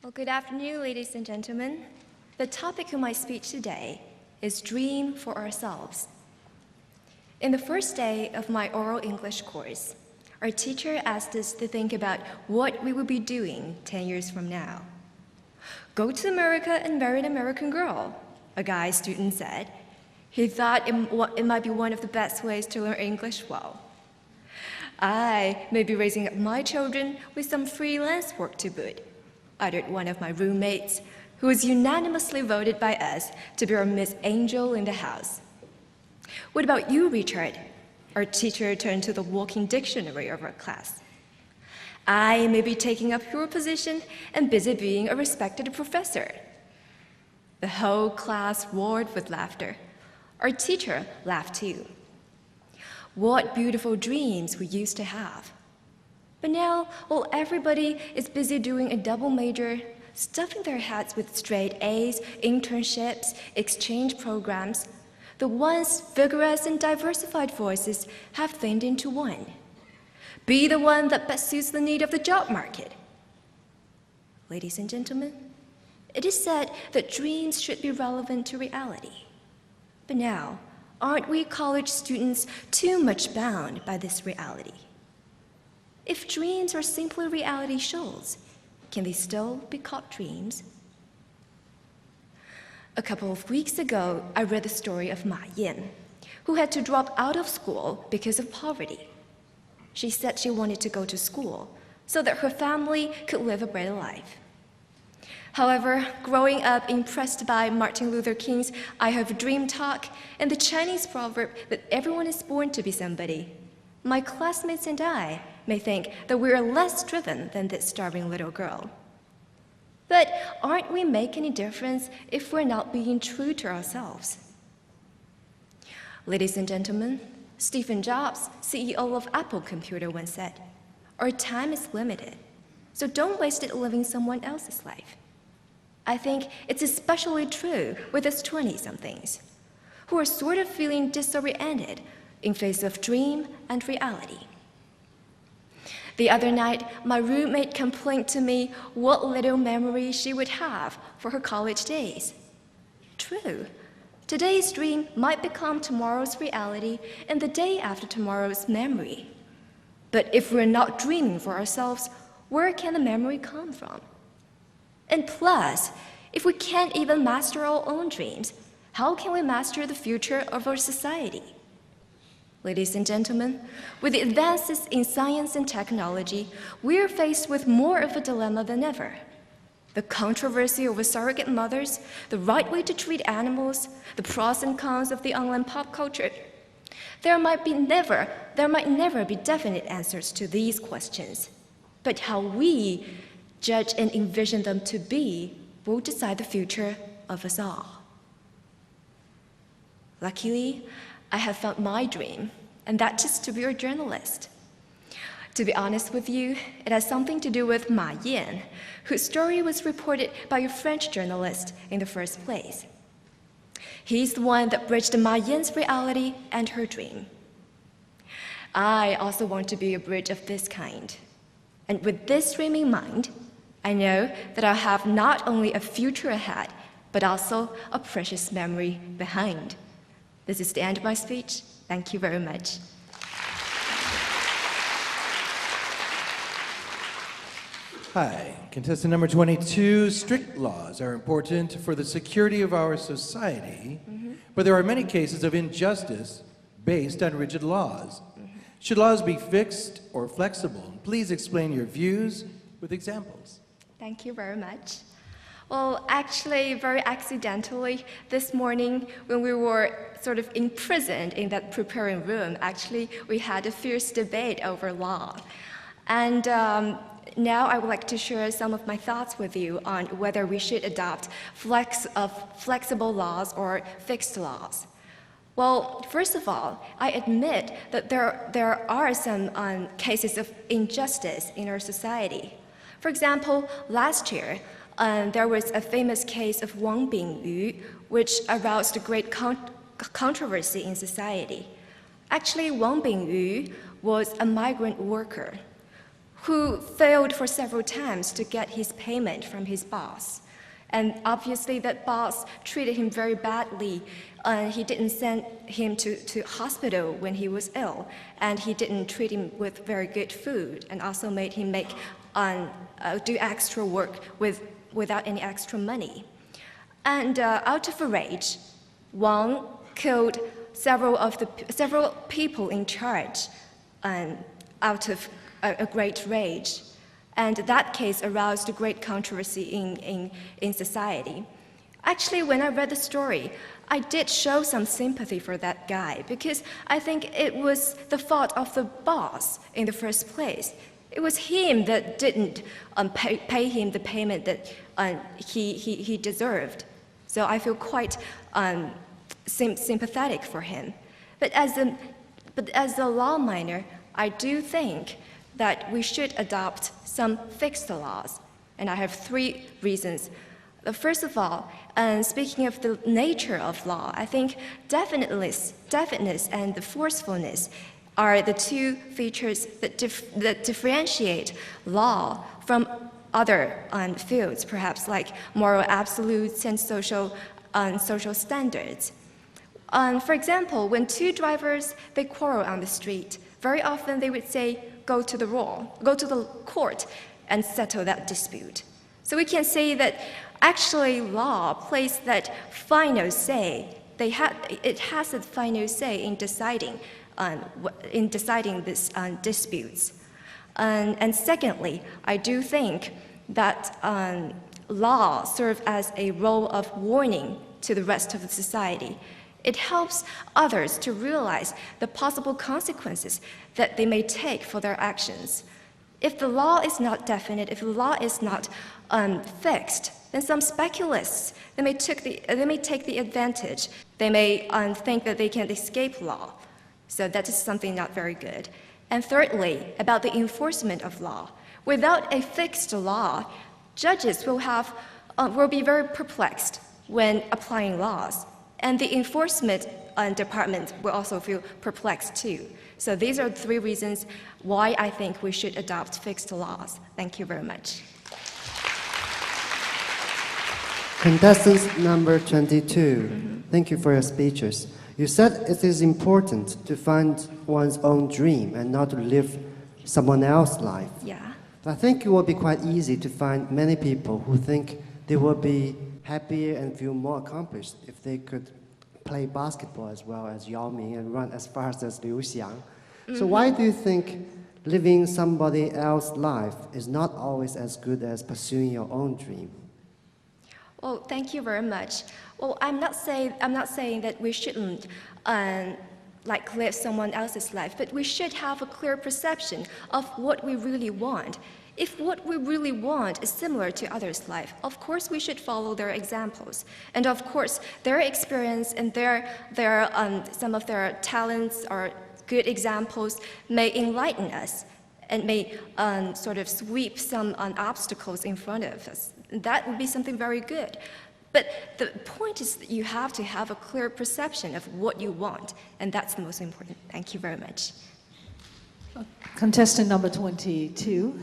Well, good afternoon, ladies and gentlemen. The topic of my speech today is Dream for Ourselves. In the first day of my oral English course, our teacher asked us to think about what we will be doing 10 years from now. Go to America and marry an American girl, a guy student said. He thought it might be one of the best ways to learn English well. I may be raising up my children with some freelance work to boot, uttered one of my roommates, who was unanimously voted by us to be our Miss Angel in the house. What about you, Richard? Our teacher turned to the walking dictionary of our class. I may be taking up your position and busy being a respected professor. The whole class roared with laughter. Our teacher laughed too. What beautiful dreams we used to have. But now, while everybody is busy doing a double major, stuffing their heads with straight A's, internships, exchange programs, the once vigorous and diversified voices have thinned into one. Be the one that best suits the need of the job market. Ladies and gentlemen, it is said that dreams should be relevant to reality. But now, aren't we college students too much bound by this reality? If dreams are simply reality shows, can they still be called dreams? A couple of weeks ago, I read the story of Ma Yin, who had to drop out of school because of poverty. She said she wanted to go to school so that her family could live a better life. However, growing up impressed by Martin Luther King's I Have a Dream talk and the Chinese proverb that everyone is born to be somebody, my classmates and I may think that we are less driven than this starving little girl. But aren't we making a difference if we're not being true to ourselves? Ladies and gentlemen, Steve Jobs, CEO of Apple Computer, once said, "Our time is limited, so don't waste it living someone else's life." I think it's especially true with us 20-somethings, who are sort of feeling disoriented in face of dream and reality. The other night, my roommate complained to me what little memory she would have for her college days. True, today's dream might become tomorrow's reality and the day after tomorrow's memory. But if we're not dreaming for ourselves, where can the memory come from? And plus, if we can't even master our own dreams, how can we master the future of our society? Ladies and gentlemen, with the advances in science and technology, we are faced with more of a dilemma than ever. The controversy over surrogate mothers, the right way to treat animals, the pros and cons of the online pop culture. There might never be definite answers to these questions, but how we judge and envision them to be will decide the future of us all. Luckily, I have found my dream, and that's just to be a journalist. To be honest with you, it has something to do with Ma Yin, whose story was reported by a French journalist in the first place. He's the one that bridged Ma Yin's reality and her dream. I also want to be a bridge of this kind. And with this dream in mind, I know that I'll have not only a future ahead, but also a precious memory behind. This is the end of my speech. Thank you very much. Hi, contestant number 22. Strict laws are important for the security of our society, but there are many cases of injustice based on rigid laws. Should laws be fixed or flexible? Please explain your views with examples. Thank you very much. Well, actually, very accidentally, this morning when we were sort of imprisoned in that preparing room, actually, we had a fierce debate over law. And now I would like to share some of my thoughts with you on whether we should adopt flexible laws or fixed laws. Well, first of all, I admit that there are some cases of injustice in our society. For example, last year, there was a famous case of Wang Bingyu, which aroused great controversy in society. Actually, Wang Bingyu was a migrant worker who failed for several times to get his payment from his boss. And obviously that boss treated him very badly. He didn't send him to hospital when he was ill, and he didn't treat him with very good food, and also made him do extra work without any extra money. And out of rage, Wang killed several people in charge out of a great rage. And that case aroused a great controversy in society. Actually, when I read the story, I did show some sympathy for that guy because I think it was the fault of the boss in the first place. It was him that didn't pay him the payment that he deserved. So I feel quite sympathetic for him. But as a law minor, I do think that we should adopt some fixed laws. And I have 3 reasons. First of all, speaking of the nature of law, I think definiteness and the forcefulness are the 2 features that differentiate law from other fields, perhaps like moral absolutes and social standards. For example, when 2 drivers, they quarrel on the street, very often they would say, go to the court and settle that dispute. So we can say that actually law plays that final say. It has a final say in deciding these disputes. And secondly, I do think that law serves as a role of warning to the rest of the society. It helps others to realize the possible consequences that they may take for their actions. If the law is not definite, if the law is not fixed, then some speculists, they may take the advantage. They may think that they can escape law. So that is something not very good. And thirdly, about the enforcement of law. Without a fixed law, judges will be very perplexed when applying laws. And the enforcement department will also feel perplexed too. So these are 3 reasons why I think we should adopt fixed laws. Thank you very much. Contestant number 22, thank you for your speeches. You said it is important to find one's own dream and not to live someone else's life. Yeah. I think it will be quite easy to find many people who think they will be happier and feel more accomplished if they could play basketball as well as Yao Ming and run as fast as Liu Xiang. So why do you think living somebody else's life is not always as good as pursuing your own dream? Well, thank you very much. Well, I'm not saying that we shouldn't live someone else's life, but we should have a clear perception of what we really want. If what we really want is similar to others' life, of course we should follow their examples. And of course, their experience and some of their talents or good examples may enlighten us and may sort of sweep some obstacles in front of us. That would be something very good. But the point is that you have to have a clear perception of what you want, and that's the most important. Thank you very much. Contestant number 22,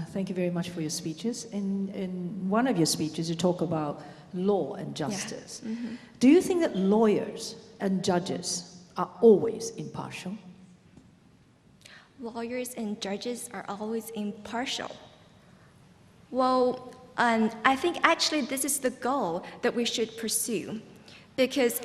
thank you very much for your speeches. In one of your speeches, you talk about law and justice. Yeah. Mm-hmm. Do you think that lawyers and judges are always impartial? Lawyers and judges are always impartial. Well, I think actually this is the goal that we should pursue, because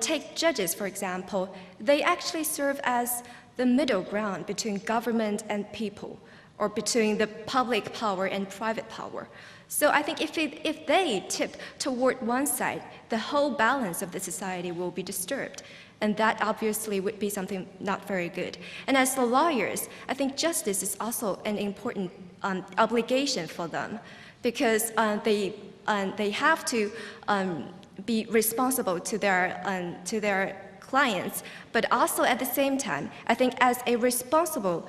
take judges, for example, they actually serve as the middle ground between government and people, or between the public power and private power. So I think if they tip toward one side, the whole balance of the society will be disturbed. And that obviously would be something not very good. And as the lawyers, I think justice is also an important obligation for them, because they have to be responsible to their clients, but also at the same time, I think as a responsible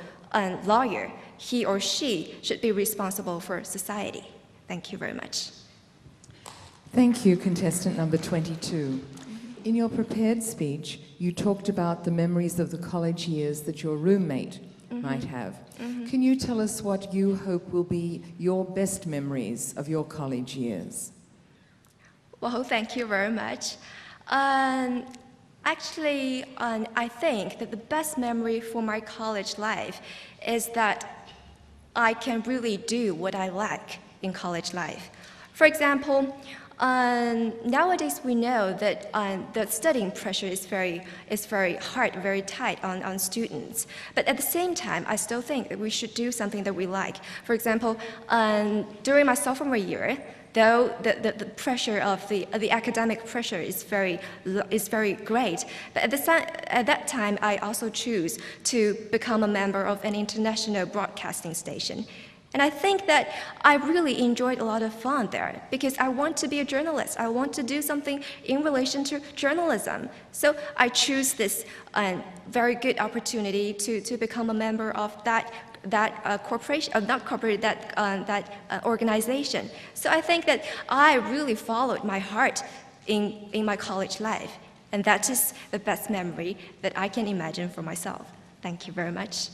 lawyer, he or she should be responsible for society. Thank you very much. Thank you, contestant number 22. In your prepared speech, you talked about the memories of the college years that your roommate might have. Can you tell us what you hope will be your best memories of your college years? Well, thank you very much. Actually, I think that the best memory for my college life is that I can really do what I like in college life. For example, nowadays we know that the studying pressure is very hard, very tight on students. But at the same time, I still think that we should do something that we like. For example, during my sophomore year, though the pressure of the academic pressure is very great, but at that time I also choose to become a member of an international broadcasting station. And I think that I really enjoyed a lot of fun there because I want to be a journalist. I want to do something in relation to journalism. So I choose this very good opportunity to become a member of that corporation, not corporate, that organization. So I think that I really followed my heart in my college life. And that is the best memory that I can imagine for myself. Thank you very much.